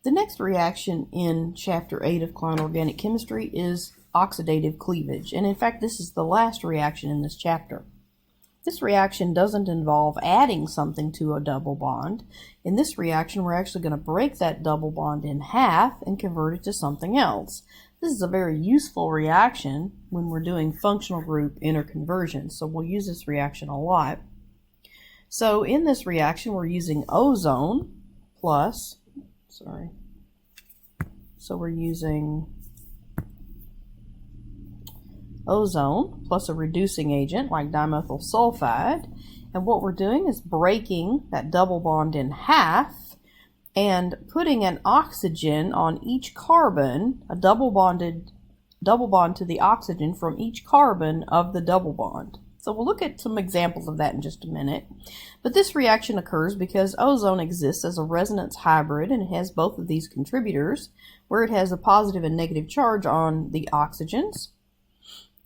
The next reaction in Chapter 8 of Klein Organic Chemistry is oxidative cleavage. And in fact, this is the last reaction in this chapter. This reaction doesn't involve adding something to a double bond. In this reaction, we're actually going to break that double bond in half and convert it to something else. This is a very useful reaction when we're doing functional group interconversion, so we'll use this reaction a lot. So in this reaction, we're using ozone plus, so we're using ozone plus a reducing agent like dimethyl sulfide, and what we're doing is breaking that double bond in half and putting an oxygen on each carbon, a double bond to the oxygen from each carbon of the double bond. So we'll look at some examples of that in just a minute. But this reaction occurs because ozone exists as a resonance hybrid, and it has both of these contributors where it has a positive and negative charge on the oxygens.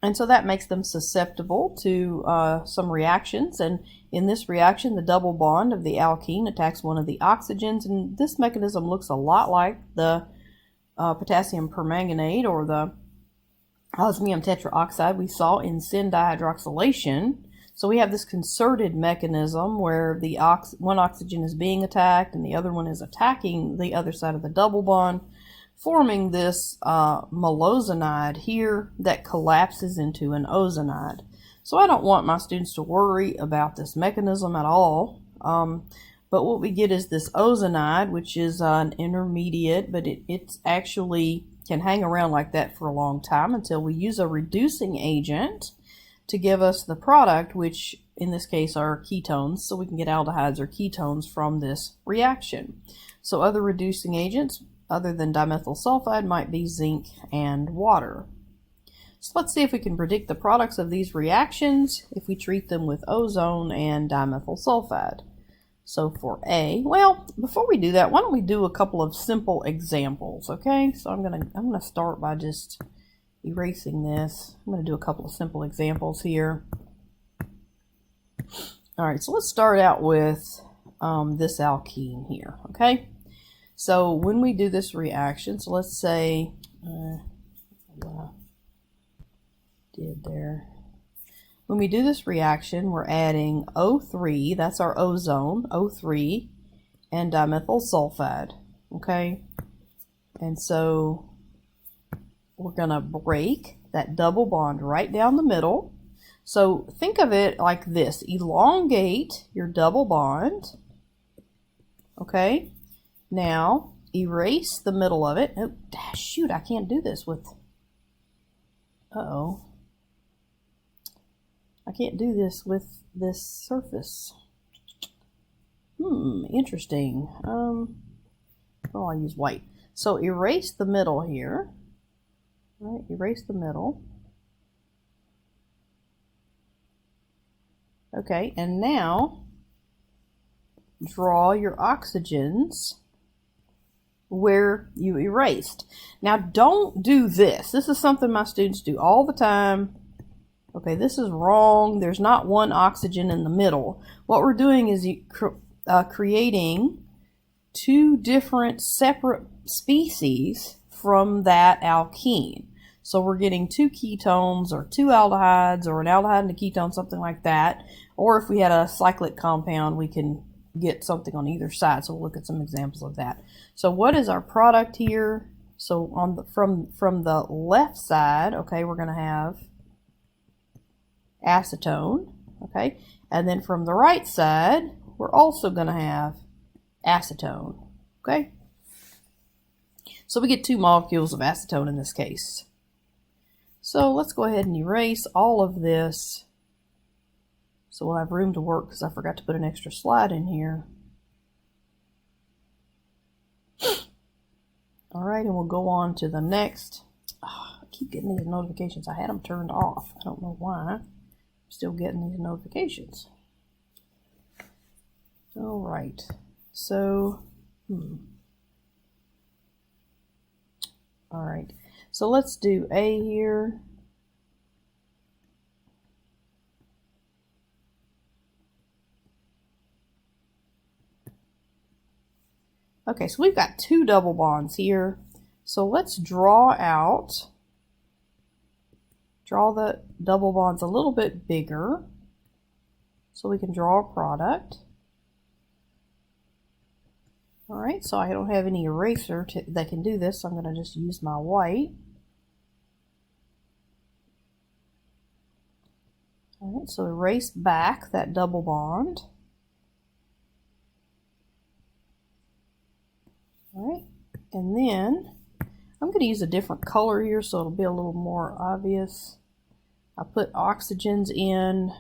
And so that makes them susceptible to some reactions. And in this reaction, the double bond of the alkene attacks one of the oxygens. And this mechanism looks a lot like the potassium permanganate or the osmium tetraoxide we saw in syn dihydroxylation. So we have this concerted mechanism where the one oxygen is being attacked and the other one is attacking the other side of the double bond, forming this malozonide here that collapses into an ozonide. So I don't want my students to worry about this mechanism at all. But what we get is this ozonide, which is an intermediate, but it's actually can hang around like that for a long time until we use a reducing agent to give us the product, which in this case are ketones, so we can get aldehydes or ketones from this reaction. So other reducing agents other than dimethyl sulfide might be zinc and water. So let's see if we can predict the products of these reactions if we treat them with ozone and dimethyl sulfide. So for A, well, before we do that, why don't we do a couple of simple examples, okay? So I'm gonna start by just erasing this. I'm gonna do a couple of simple examples here. All right, so let's start out with this alkene here, okay? So when we do this reaction, so let's say, what I did there. When we do this reaction, we're adding O3, that's our ozone, O3, and dimethyl sulfide, okay? And so we're going to break that double bond right down the middle. So think of it like this. Elongate your double bond, okay? Now, erase the middle of it. Oh, shoot, I can't do this with, uh-oh. I can't do this with this surface. Interesting. Oh, I'll use white. So erase the middle here. All right, erase the middle. Okay, and now draw your oxygens where you erased. Now don't do this. This is something my students do all the time. Okay, this is wrong. There's not one oxygen in the middle. What we're doing is creating two different separate species from that alkene. So we're getting two ketones or two aldehydes or an aldehyde and a ketone, something like that. Or if we had a cyclic compound, we can get something on either side. So we'll look at some examples of that. So what is our product here? So on the from the left side, okay, we're going to have acetone, okay? And then from the right side, we're also going to have acetone, okay? So we get two molecules of acetone in this case. So let's go ahead and erase all of this so we'll have room to work because I forgot to put an extra slide in here. All right, and we'll go on to the next. Oh, I keep getting these notifications. I had them turned off. I don't know why. I'm still getting these notifications. All right, so, all right, so let's do A here. Okay, so we've got 2 double bonds here. So let's draw the double bonds a little bit bigger so we can draw a product. All right, so I don't have any eraser that can do this, so I'm going to just use my white. All right, so erase back that double bond. All right, and then I'm going to use a different color here so it'll be a little more obvious. I put oxygens in,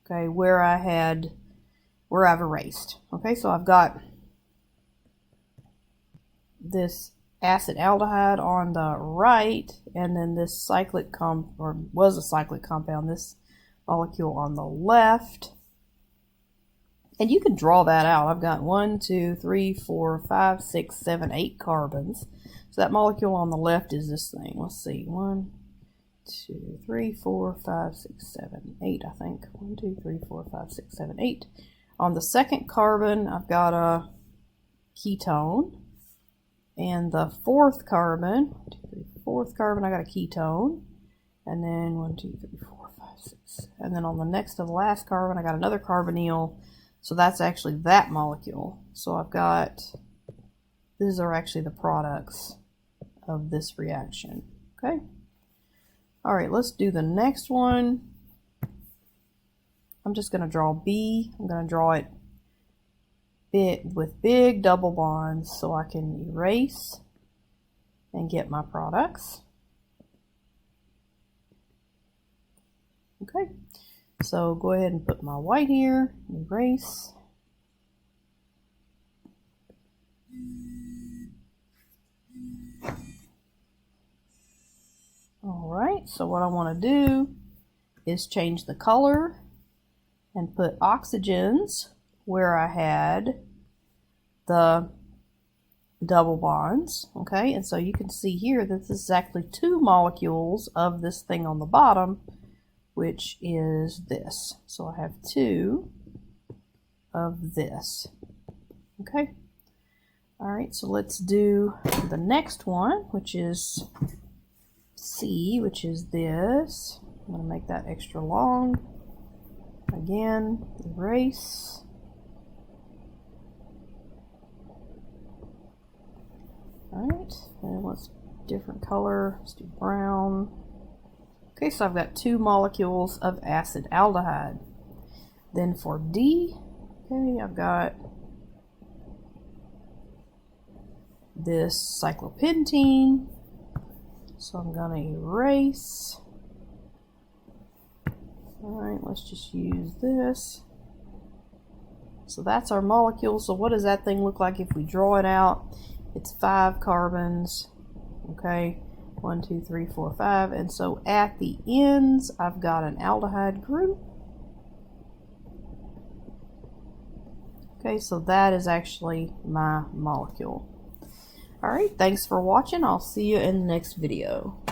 okay, where I've erased. Okay, so I've got this acid aldehyde on the right, and then this cyclic was a cyclic compound, this molecule on the left. And you can draw that out. I've got 1, 2, 3, 4, 5, 6, 7, 8 carbons. So that molecule on the left is this thing. Let's see. 1, 2, 3, 4, 5, 6, 7, 8, I think. 1, 2, 3, 4, 5, 6, 7, 8. On the second carbon, I've got a ketone. And the fourth carbon, I got a ketone. And then 1, 2, 3, 4, 5, 6. And then on the next to the last carbon, I got another carbonyl. So that's actually that molecule. So I've got, these are actually the products of this reaction. Okay. All right, let's do the next one. I'm just going to draw B. I'm going to draw it with big double bonds so I can erase and get my products. Okay. So go ahead and put my white here, erase. All right, so what I want to do is change the color and put oxygens where I had the double bonds, okay? And so you can see here that this is actually 2 molecules of this thing on the bottom, which is this. So I have 2 of this. Okay. All right, so let's do the next one, which is C, which is this. I'm going to make that extra long. Again, erase. All right, and let's different color. Let's do brown. Okay, so I've got 2 molecules of acid aldehyde. Then for D, okay, I've got this cyclopentene. So I'm going to erase. All right, let's just use this. So that's our molecule. So what does that thing look like if we draw it out? It's 5 carbons, okay? 1, 2, 3, 4, 5. And so at the ends, I've got an aldehyde group. Okay, so that is actually my molecule. All right, thanks for watching. I'll see you in the next video.